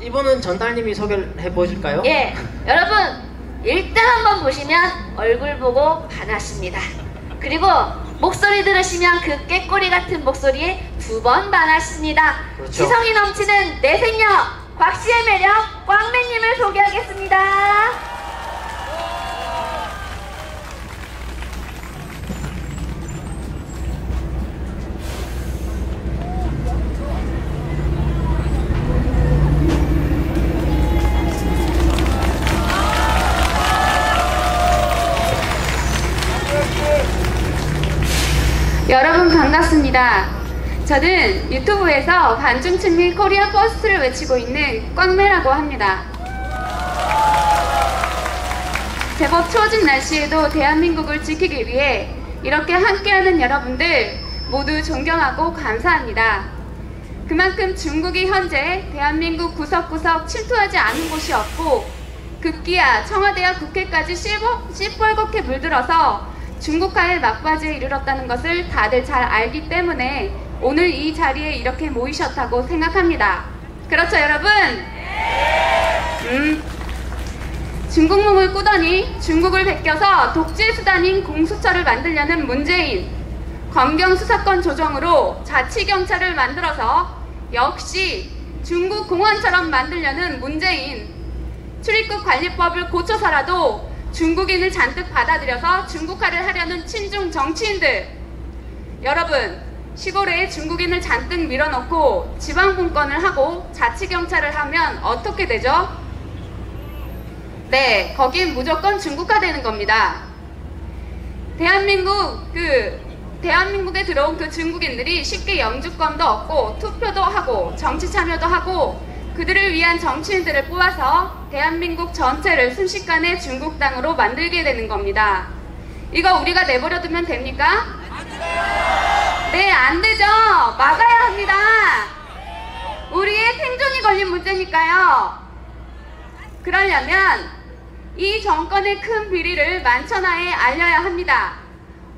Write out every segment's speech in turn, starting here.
이분은 전달님이 소개를 해보실까요? 예, 여러분 일단 한번 보시면 얼굴 보고 반하십니다. 그리고 목소리 들으시면 그 꾀꼬리 같은 목소리에 2번 반하십니다. 그렇죠. 지성이 넘치는 내생녀 곽씨의 매력 꽝매님을 소개하겠습니다. 여러분 반갑습니다. 저는 유튜브에서 반중층 및 코리아 퍼스트를 외치고 있는 꽝매라고 합니다. 제법 추워진 날씨에도 대한민국을 지키기 위해 이렇게 함께하는 여러분들 모두 존경하고 감사합니다. 그만큼 중국이 현재 대한민국 구석구석 침투하지 않은 곳이 없고 급기야 청와대와 국회까지 시뻘겋게 물들어서 중국화의 막바지에 이르렀다는 것을 다들 잘 알기 때문에 오늘 이 자리에 이렇게 모이셨다고 생각합니다. 그렇죠 여러분? 중국몽을 꾸더니 중국을 베껴서 독재 수단인 공수처를 만들려는 문재인, 검경 수사권 조정으로 자치경찰을 만들어서 역시 중국 공안처럼 만들려는 문재인, 출입국 관리법을 고쳐서라도 중국인을 잔뜩 받아들여서 중국화를 하려는 친중 정치인들, 여러분 시골에 중국인을 잔뜩 밀어넣고 지방분권을 하고 자치경찰을 하면 어떻게 되죠? 네, 거긴 무조건 중국화되는 겁니다. 대한민국에 들어온 그 중국인들이 쉽게 영주권도 얻고 투표도 하고 정치 참여도 하고 그들을 위한 정치인들을 뽑아서 대한민국 전체를 순식간에 중국 땅으로 만들게 되는 겁니다. 이거 우리가 내버려두면 됩니까? 네, 안 되죠. 막아야 합니다. 우리의 생존이 걸린 문제니까요. 그러려면 이 정권의 큰 비리를 만천하에 알려야 합니다.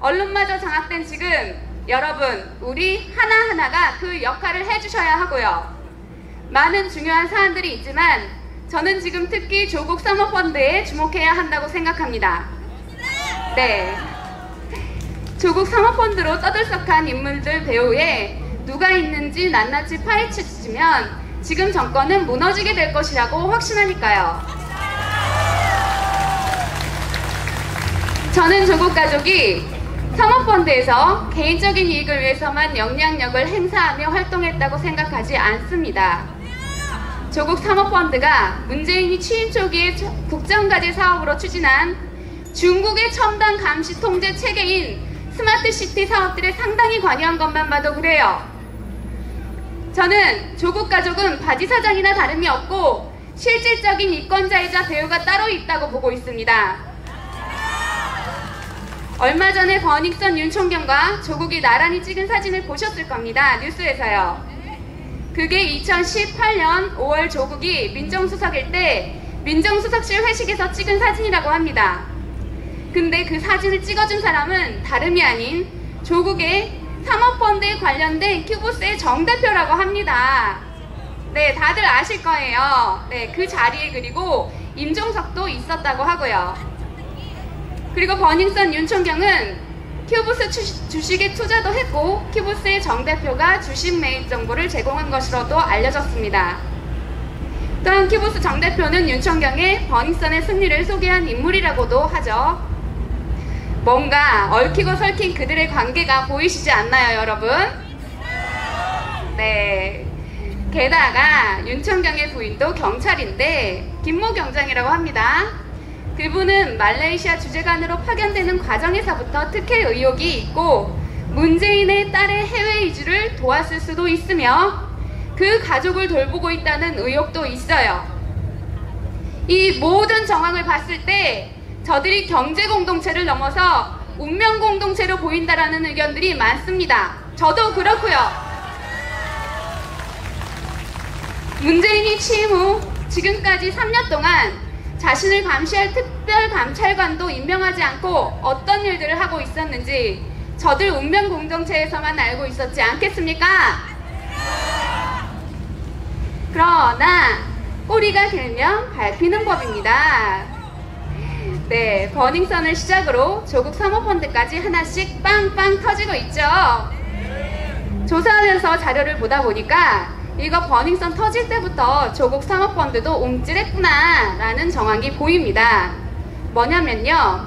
언론마저 장악된 지금 여러분 우리 하나하나가 그 역할을 해주셔야 하고요. 많은 중요한 사안들이 있지만 저는 지금 특히 조국 사모펀드에 주목해야 한다고 생각합니다. 네, 조국 사모펀드로 떠들썩한 인물들 배후에 누가 있는지 낱낱이 파헤치면 지금 정권은 무너지게 될 것이라고 확신하니까요. 저는 조국 가족이 사모펀드에서 개인적인 이익을 위해서만 영향력을 행사하며 활동했다고 생각하지 않습니다. 조국 사모펀드가 문재인이 취임 초기에 국정과제 사업으로 추진한 중국의 첨단 감시 통제 체계인 스마트시티 사업들에 상당히 관여한 것만 봐도 그래요. 저는 조국 가족은 바지 사장이나 다름이 없고 실질적인 이권자이자 배우가 따로 있다고 보고 있습니다. 얼마 전에 버닝썬 윤 총경과 조국이 나란히 찍은 사진을 보셨을 겁니다. 뉴스에서요. 그게 2018년 5월 조국이 민정수석일 때 민정수석실 회식에서 찍은 사진이라고 합니다. 근데 그 사진을 찍어준 사람은 다름이 아닌 조국의 사모펀드에 관련된 큐브스의 정 대표라고 합니다. 네, 다들 아실 거예요. 네, 그 자리에 그리고 임종석도 있었다고 하고요. 그리고 버닝썬 윤 총경은 큐브스 주식에 투자도 했고 큐브스의 정 대표가 주식 매입 정보를 제공한 것으로도 알려졌습니다. 또한 큐브스 정 대표는 윤 총경의 버닝썬의 승리를 소개한 인물이라고도 하죠. 뭔가 얽히고 설킨 그들의 관계가 보이시지 않나요, 여러분? 네. 게다가 윤 총경의 부인도 경찰인데 김모 경장이라고 합니다. 그분은 말레이시아 주재관으로 파견되는 과정에서부터 특혜 의혹이 있고 문재인의 딸의 해외 이주를 도왔을 수도 있으며 그 가족을 돌보고 있다는 의혹도 있어요. 이 모든 정황을 봤을 때 저들이 경제 공동체를 넘어서 운명 공동체로 보인다라는 의견들이 많습니다. 저도 그렇고요. 문재인이 취임 후 지금까지 3년 동안 자신을 감시할 특별감찰관도 임명하지 않고 어떤 일들을 하고 있었는지 저들 운명 공동체에서만 알고 있었지 않겠습니까? 그러나 소리가 길면 밟히는 법입니다. 네, 버닝썬을 시작으로 조국 사모펀드까지 하나씩 빵빵 터지고 있죠. 조사하면서 자료를 보다 보니까 이거 버닝썬 터질 때부터 조국 사모펀드도 움찔했구나 라는 정황이 보입니다. 뭐냐면요,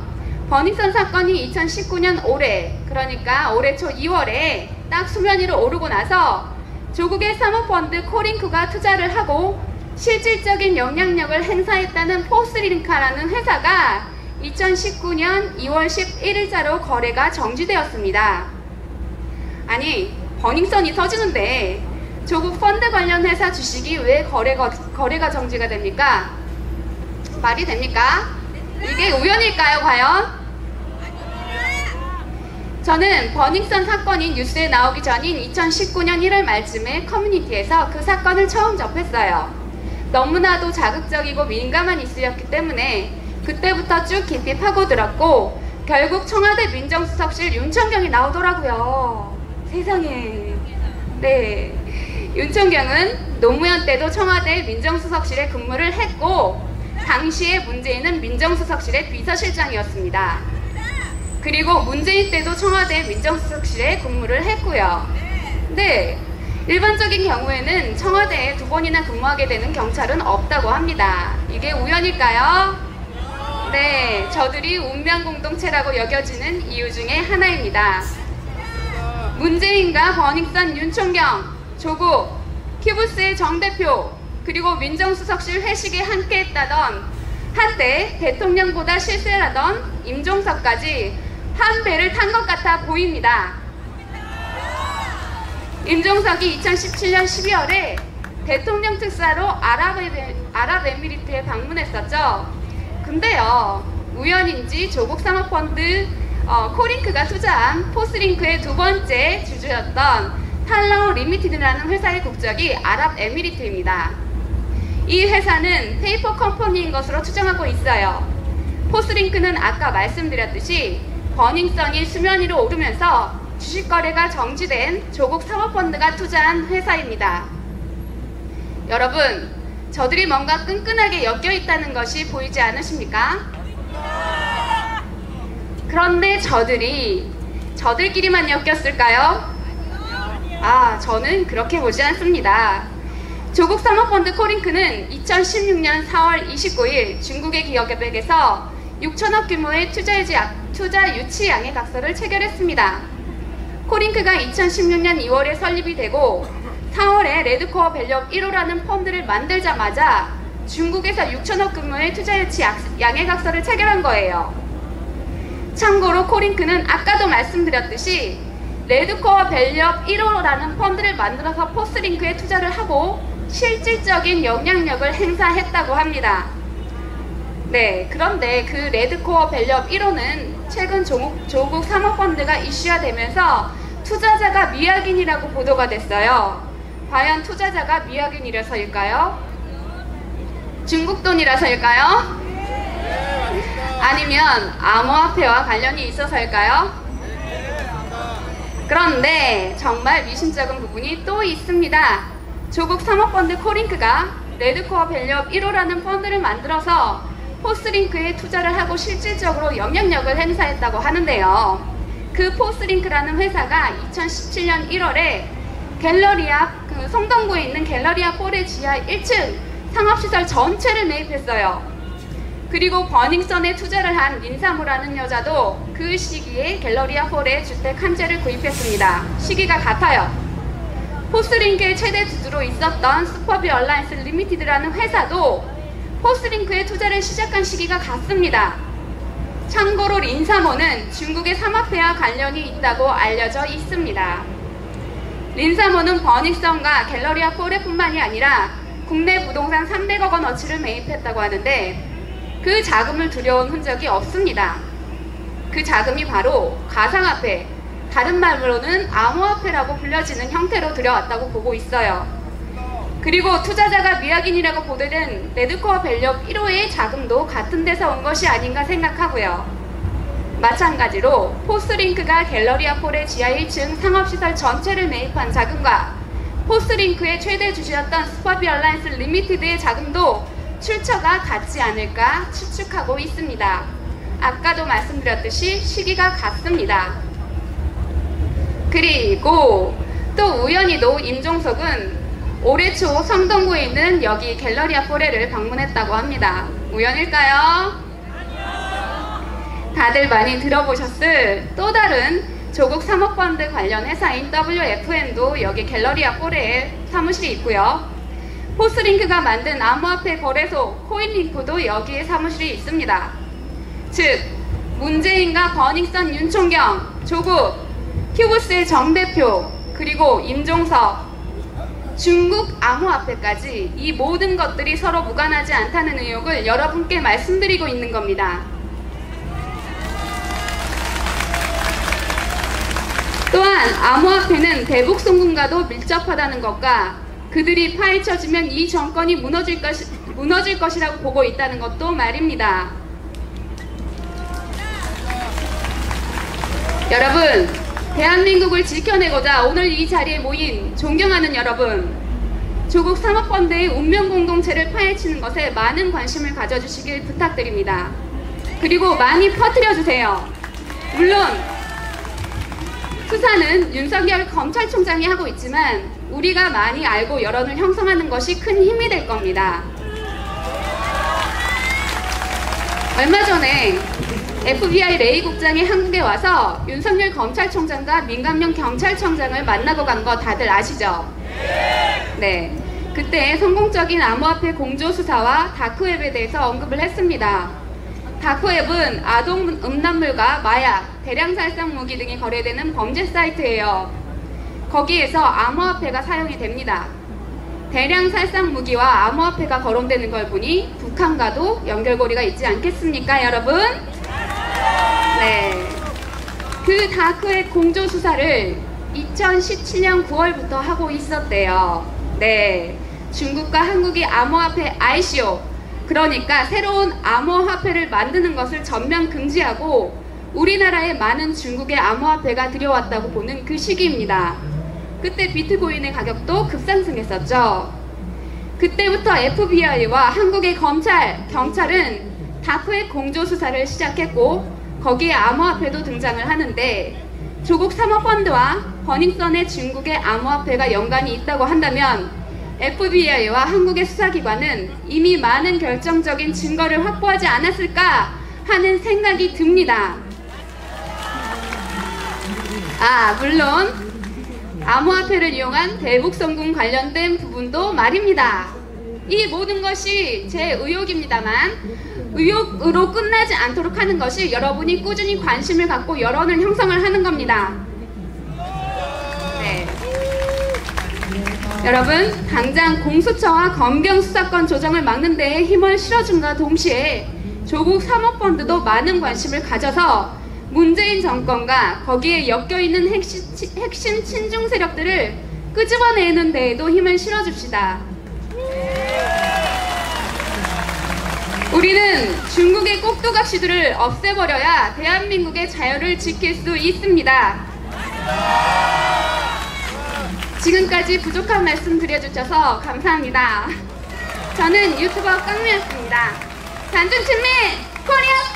버닝썬 사건이 2019년 올해, 그러니까 올해 초 2월에 딱 수면 위로 오르고 나서 조국의 사모펀드 코링크가 투자를 하고 실질적인 영향력을 행사했다는 포스링카라는 회사가 2019년 2월 11일자로 거래가 정지되었습니다. 아니, 버닝썬이 터지는데 조국 펀드 관련 회사 주식이 왜 거래가 정지가 됩니까? 말이 됩니까? 이게 우연일까요, 과연? 저는 버닝썬 사건이 뉴스에 나오기 전인 2019년 1월 말쯤에 커뮤니티에서 그 사건을 처음 접했어요. 너무나도 자극적이고 민감한 이슈였기 때문에 그때부터 쭉 깊이 파고들었고 결국 청와대 민정수석실 윤천경이 나오더라고요. 세상에. 네, 윤천경은 노무현 때도 청와대 민정수석실에 근무를 했고 당시에 문재인은 민정수석실의 비서실장이었습니다. 그리고 문재인 때도 청와대 민정수석실에 근무를 했고요. 네, 일반적인 경우에는 청와대에 2번이나 근무하게 되는 경찰은 없다고 합니다. 이게 우연일까요? 네, 저들이 운명공동체라고 여겨지는 이유 중에 하나입니다. 문재인과 버닝썬 윤총경, 조국, 키부스의 정 대표, 그리고 민정수석실 회식에 함께했다던 한때 대통령보다 실세를 하던 임종석까지 한 배를 탄 것 같아 보입니다. 임종석이 2017년 12월에 대통령 특사로 아랍에미리트에 방문했었죠. 근데요, 우연인지 조국 사모펀드 코링크가 투자한 포스링크의 2번째 주주였던 탈라오 리미티드라는 회사의 국적이 아랍에미리트입니다. 이 회사는 페이퍼 컴퍼니인 것으로 추정하고 있어요. 포스링크는 아까 말씀드렸듯이 버닝썬이 수면 위로 오르면서 주식 거래가 정지된 조국 사모펀드가 투자한 회사입니다. 여러분, 저들이 뭔가 끈끈하게 엮여 있다는 것이 보이지 않으십니까? 그런데 저들끼리만 엮였을까요? 아, 저는 그렇게 보지 않습니다. 조국 사모펀드 코링크는 2016년 4월 29일 중국의 기업에게서 6천억 규모의 투자 유치 양해각서를 체결했습니다. 코링크가 2016년 2월에 설립이 되고 4월에 레드코어 밸력 1호라는 펀드를 만들자마자 중국에서 6천억 규모의 투자 유치 양해각서를 체결한 거예요. 참고로 코링크는 아까도 말씀드렸듯이 레드코어 밸력 1호라는 펀드를 만들어서 포스링크에 투자를 하고 실질적인 영향력을 행사했다고 합니다. 네, 그런데 그 레드코어 밸력 1호는 최근 조국 사모펀드가 이슈화되면서 투자자가 미확인이라고 보도가 됐어요. 과연 투자자가 미확인이라서일까요? 중국 돈이라서일까요? 아니면 암호화폐와 관련이 있어서일까요? 그런데 정말 미심쩍은 부분이 또 있습니다. 조국 사모펀드 코링크가 레드코어 밸력 1호라는 펀드를 만들어서 포스링크에 투자를 하고 실질적으로 영향력을 행사했다고 하는데요. 그 포스링크라는 회사가 2017년 1월에 성동구에 있는 갤러리아 폴의 지하 1층 상업시설 전체를 매입했어요. 그리고 버닝썬에 투자를 한 린사무라는 여자도 그 시기에 갤러리아 폴의 주택 한 채를 구입했습니다. 시기가 같아요. 포스링크의 최대 주주로 있었던 슈퍼비 얼라이언스 리미티드라는 회사도 포스링크에 투자를 시작한 시기가 같습니다. 참고로 린사모는 중국의 삼합회와 관련이 있다고 알려져 있습니다. 린사모는 버닝썬과 갤러리아 폴에뿐만이 아니라 국내 부동산 300억 원어치를 매입했다고 하는데 그 자금을 들여온 흔적이 없습니다. 그 자금이 바로 가상화폐, 다른 말로는 암호화폐라고 불려지는 형태로 들여왔다고 보고 있어요. 그리고 투자자가 미확인이라고 보도된 레드코어 밸력 1호의 자금도 같은 데서 온 것이 아닌가 생각하고요. 마찬가지로 포스링크가 갤러리아 폴의 지하 1층 상업시설 전체를 매입한 자금과 포스링크의 최대 주주였던 슈퍼비 얼라이언스 리미티드의 자금도 출처가 같지 않을까 추측하고 있습니다. 아까도 말씀드렸듯이 시기가 같습니다. 그리고 또 우연히도 임종석은 올해 초 성동구에 있는 여기 갤러리아 포레를 방문했다고 합니다. 우연일까요? 다들 많이 들어보셨을 또 다른 조국 사모펀드 관련 회사인 WFN도 여기 갤러리아 포레에 사무실이 있고요. 포스링크가 만든 암호화폐 거래소 코인링크도 여기에 사무실이 있습니다. 즉 문재인과 버닝썬 윤총경, 조국, 큐브스의 정 대표, 그리고 임종석, 중국 암호화폐까지 이 모든 것들이 서로 무관하지 않다는 의혹을 여러분께 말씀드리고 있는 겁니다. 또한 암호화폐는 대북송금과도 밀접하다는 것과 그들이 파헤쳐지면 이 정권이 무너질 것이라고 보고 있다는 것도 말입니다. 여러분, 대한민국을 지켜내고자 오늘 이 자리에 모인 존경하는 여러분, 조국 사모펀드의 운명 공동체를 파헤치는 것에 많은 관심을 가져주시길 부탁드립니다. 그리고 많이 퍼뜨려주세요. 물론 수사는 윤석열 검찰총장이 하고 있지만 우리가 많이 알고 여론을 형성하는 것이 큰 힘이 될 겁니다. 얼마 전에 FBI 레이 국장이 한국에 와서 윤석열 검찰총장과 민감용 경찰청장을 만나고 간 거 다들 아시죠? 네. 그때 성공적인 암호화폐 공조 수사와 다크웹에 대해서 언급을 했습니다. 다크웹은 아동 음란물과 마약, 대량 살상 무기 등이 거래되는 범죄 사이트예요. 거기에서 암호화폐가 사용이 됩니다. 대량 살상 무기와 암호화폐가 거론되는 걸 보니 북한과도 연결고리가 있지 않겠습니까, 여러분? 네. 그 다크웹 공조 수사를 2017년 9월부터 하고 있었대요. 네. 중국과 한국이 암호화폐 ICO, 그러니까 새로운 암호화폐를 만드는 것을 전면 금지하고 우리나라에 많은 중국의 암호화폐가 들여왔다고 보는 그 시기입니다. 그때 비트코인의 가격도 급상승했었죠. 그때부터 FBI와 한국의 경찰은 다크웹 공조 수사를 시작했고 거기에 암호화폐도 등장을 하는데 조국 사모펀드와 버닝썬의 중국의 암호화폐가 연관이 있다고 한다면 FBI와 한국의 수사기관은 이미 많은 결정적인 증거를 확보하지 않았을까 하는 생각이 듭니다. 물론 암호화폐를 이용한 대북송금 관련된 부분도 말입니다. 이 모든 것이 제 의혹입니다만 의혹으로 끝나지 않도록 하는 것이 여러분이 꾸준히 관심을 갖고 여론을 형성을 하는 겁니다. 네. 여러분, 당장 공수처와 검경 수사권 조정을 막는 데에 힘을 실어준과 동시에 조국 사모펀드도 많은 관심을 가져서 문재인 정권과 거기에 엮여있는 핵심 친중 세력들을 끄집어내는 데에도 힘을 실어줍시다. 우리는 중국의 꼭두각시들을 없애버려야 대한민국의 자유를 지킬 수 있습니다. 지금까지 부족한 말씀 드려주셔서 감사합니다. 저는 유튜버 깡미였습니다. 단중친미 코리아